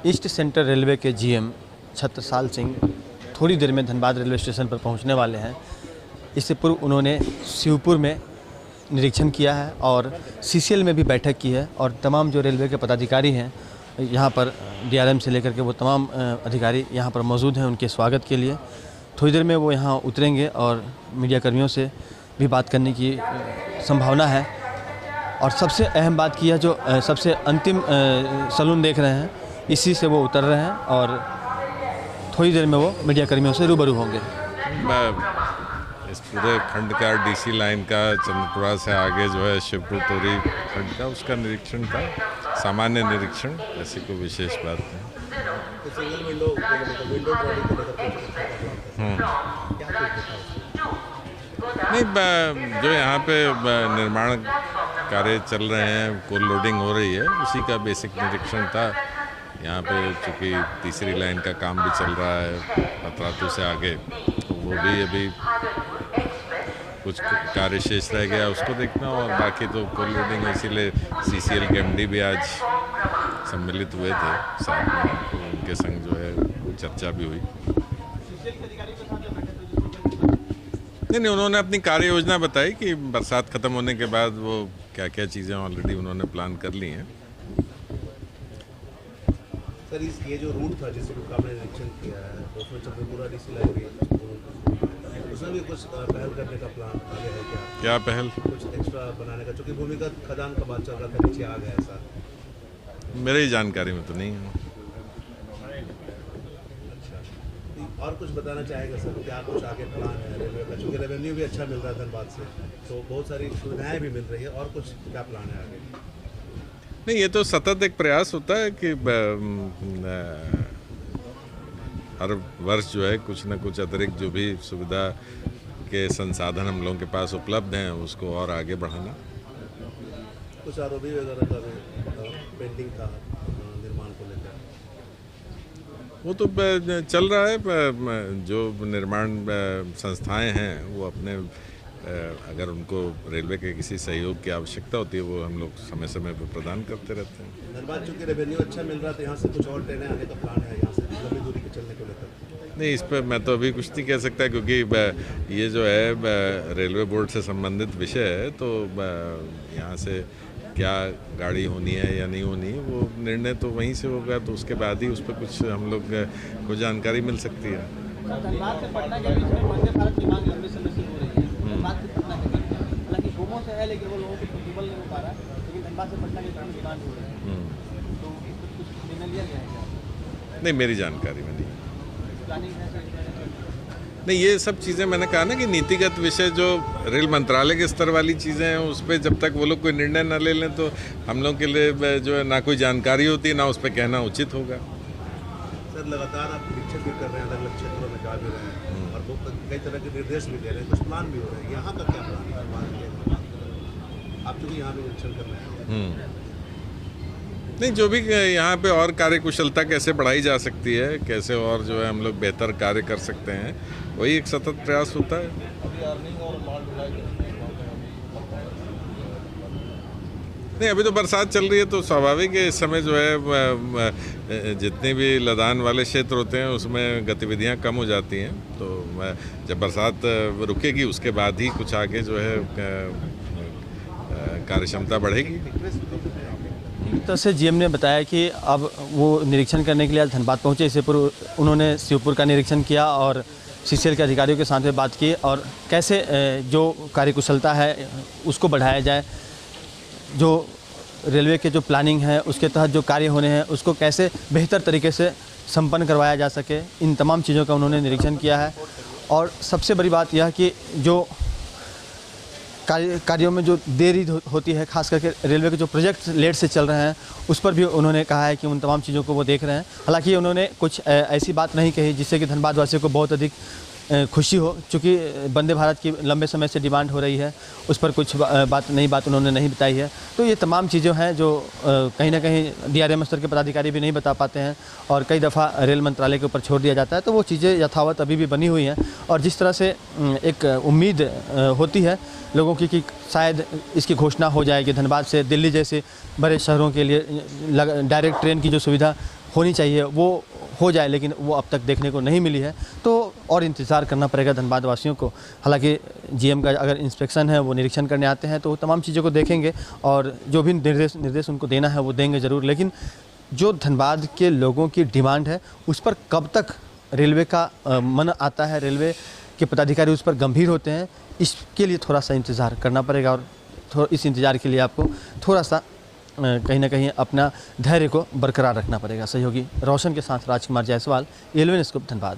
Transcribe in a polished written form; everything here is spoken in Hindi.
ईस्ट सेंट्रल रेलवे के जीएम छत्रसाल सिंह थोड़ी देर में धनबाद रेलवे स्टेशन पर पहुंचने वाले हैं। इससे पूर्व उन्होंने शिवपुर में निरीक्षण किया है और सीसीएल में भी बैठक की है और तमाम जो रेलवे के पदाधिकारी हैं यहाँ पर डीआरएम से लेकर के वो तमाम अधिकारी यहाँ पर मौजूद हैं उनके स्वागत के लिए। थोड़ी देर में वो यहाँ उतरेंगे और मीडिया कर्मियों से भी बात करने की संभावना है। और सबसे अहम बात की है, जो सबसे अंतिम सैलून देख रहे हैं, इसी से वो उतर रहे हैं और थोड़ी देर में वो मीडिया कर्मियों से रूबरू होंगे। इस पूरे खंड का डीसी लाइन का चंद्रपुरा से आगे जो है शिवपुर टोरी खंड का उसका निरीक्षण था, सामान्य निरीक्षण, ऐसी कोई विशेष बात नहीं। नहीं, जो यहाँ पे निर्माण कार्य चल रहे हैं, कोल लोडिंग हो रही है, उसी का बेसिक निरीक्षण था। यहाँ पे चूँकि तीसरी लाइन का काम भी चल रहा है पतरातू से आगे, तो वो भी अभी कुछ कार्य शेष रह गया उसको देखना, और बाकी तो कोल लोडिंग, इसीलिए सीसीएल के एमडी भी आज सम्मिलित हुए थे साथ में, तो उनके संग जो है चर्चा भी हुई। नहीं, उन्होंने अपनी कार्य योजना बताई कि बरसात खत्म होने के बाद वो क्या क्या चीज़ें ऑलरेडी उन्होंने प्लान कर ली हैं। सर, ये जो रूट था जिस रूट का आपने निरीक्षण किया है, तो उसमें चंद्रपुरा डीसी लाइन भी, उसमें भी कुछ पहल करने का प्लान आगे है क्या पहल? कुछ एक्स्ट्रा बनाने का, क्योंकि भूमिगत खदान का बात चल रहा था, नीचे आ गया ऐसा मेरी जानकारी में तो नहीं है। अच्छा, और कुछ बताना चाहेगा सर, क्या कुछ आगे प्लान है रेलवे का? चूँकि रेवेन्यू भी अच्छा मिल रहा है धनबाद से, तो बहुत सारी सुविधाएं भी मिल रही है, और कुछ क्या प्लान है आगे? नहीं, ये तो सतत एक प्रयास होता है कि हर वर्ष जो है कुछ न कुछ अतिरिक्त जो भी सुविधा के संसाधन हम लोगों के पास उपलब्ध हैं उसको और आगे बढ़ाना। कुछ आरोपी वगैरह का पेंडिंग था निर्माण को लेकर, वो तो चल रहा है। जो निर्माण संस्थाएं हैं वो अपने अगर उनको रेलवे के किसी सहयोग की आवश्यकता होती है वो हम लोग समय समय पर प्रदान करते रहते हैं। धनबाद चूँकि रेवेन्यू अच्छा मिल रहा था, यहाँ से कुछ और ट्रेनें आने का प्लान है यहाँ से लंबी दूरी के चलने को लेकर? नहीं, इस पर मैं तो अभी कुछ नहीं कह सकता, क्योंकि ये जो है रेलवे बोर्ड से संबंधित विषय है, तो यहाँ से क्या गाड़ी होनी है या नहीं होनी, वो निर्णय तो वहीं से होगा, तो उसके बाद ही उस पर कुछ हम लोग को जानकारी मिल सकती है। धनबाद से पटना के बीच में वंदे भारत की मांग लंबे समय से हो रही है। धनबाद से पटना के बीच में, हालांकि घूमों से है लेकिन वो लोगों को पॉसिबल नहीं हो पा रहा, लेकिन धनबाद से पटना के बीच में डिमांड हो रही है, तो कुछ निर्णय लिया गया है क्या? नहीं, मेरी जानकारी में नहीं। प्लानिंग है नहीं, ये सब चीज़ें मैंने कहा ना कि नीतिगत विषय जो रेल मंत्रालय के स्तर वाली चीज़ें हैं, उस पर जब तक वो लोग कोई निर्णय न ले लें तो हम लोग के लिए जो है ना कोई जानकारी होती है, ना उस पर कहना उचित होगा। सर, लगातार आप निरीक्षण भी कर रहे हैं, अलग अलग क्षेत्रों में जा भी रहे हैं और वो कई तरह के निर्देश भी दे रहे हैं, कुछ प्लान भी हो रहे हैं, यहाँ का क्या प्लान है? आप चूँकि यहाँ भी निरीक्षण कर रहे हैं, नहीं, जो भी यहाँ पे और कार्यकुशलता कैसे बढ़ाई जा सकती है, कैसे और जो है हम लोग बेहतर कार्य कर सकते हैं, वही एक सतत प्रयास होता है। नहीं, अभी तो बरसात चल रही है तो स्वाभाविक है इस समय जो है जितने भी लदान वाले क्षेत्र होते हैं उसमें गतिविधियां कम हो जाती हैं, तो जब बरसात रुकेगी उसके बाद ही कुछ आगे जो है कार्यक्षमता बढ़ेगी। तो से जीएम ने बताया कि अब वो निरीक्षण करने के लिए आज धनबाद पहुंचे। इससे पूर्व उन्होंने शिवपुर का निरीक्षण किया और सीसीएल के अधिकारियों के साथ में बात की और कैसे जो कार्यकुशलता है उसको बढ़ाया जाए, जो रेलवे के जो प्लानिंग है उसके तहत जो कार्य होने हैं उसको कैसे बेहतर तरीके से संपन्न करवाया जा सके, इन तमाम चीज़ों का उन्होंने निरीक्षण किया है। और सबसे बड़ी बात यह कि जो कार्यों में जो देरी होती है, खास करके रेलवे के जो प्रोजेक्ट लेट से चल रहे हैं उस पर भी उन्होंने कहा है कि उन तमाम चीज़ों को वो देख रहे हैं। हालांकि उन्होंने कुछ ऐसी बात नहीं कही जिससे कि धनबाद वासियों को बहुत अधिक खुशी हो, चूँकि वंदे भारत की लंबे समय से डिमांड हो रही है, उस पर कुछ नई बात उन्होंने नहीं बताई है। तो ये तमाम चीज़ें हैं जो कहीं ना कहीं डीआरएम स्तर के पदाधिकारी भी नहीं बता पाते हैं और कई दफ़ा रेल मंत्रालय के ऊपर छोड़ दिया जाता है, तो वो चीज़ें यथावत अभी भी बनी हुई हैं। और जिस तरह से एक उम्मीद होती है लोगों की कि शायद इसकी घोषणा हो जाएगी, धनबाद से दिल्ली जैसे बड़े शहरों के लिए डायरेक्ट ट्रेन की जो सुविधा होनी चाहिए वो हो जाए, लेकिन वो अब तक देखने को नहीं मिली है। तो और इंतज़ार करना पड़ेगा धनबाद वासियों को। हालांकि जीएम का अगर इंस्पेक्शन है, वो निरीक्षण करने आते हैं तो तमाम चीज़ों को देखेंगे और जो भी निर्देश उनको देना है वो देंगे ज़रूर। लेकिन जो धनबाद के लोगों की डिमांड है उस पर कब तक रेलवे का मन आता है, रेलवे के पदाधिकारी उस पर गंभीर होते हैं, इसके लिए थोड़ा सा इंतज़ार करना पड़ेगा। और इस इंतज़ार के लिए आपको थोड़ा सा कहीं ना कहीं अपना धैर्य को बरकरार रखना पड़ेगा। सहयोगी रोशन के साथ राजकुमार जायसवाल, 11 स्कूप, धनबाद।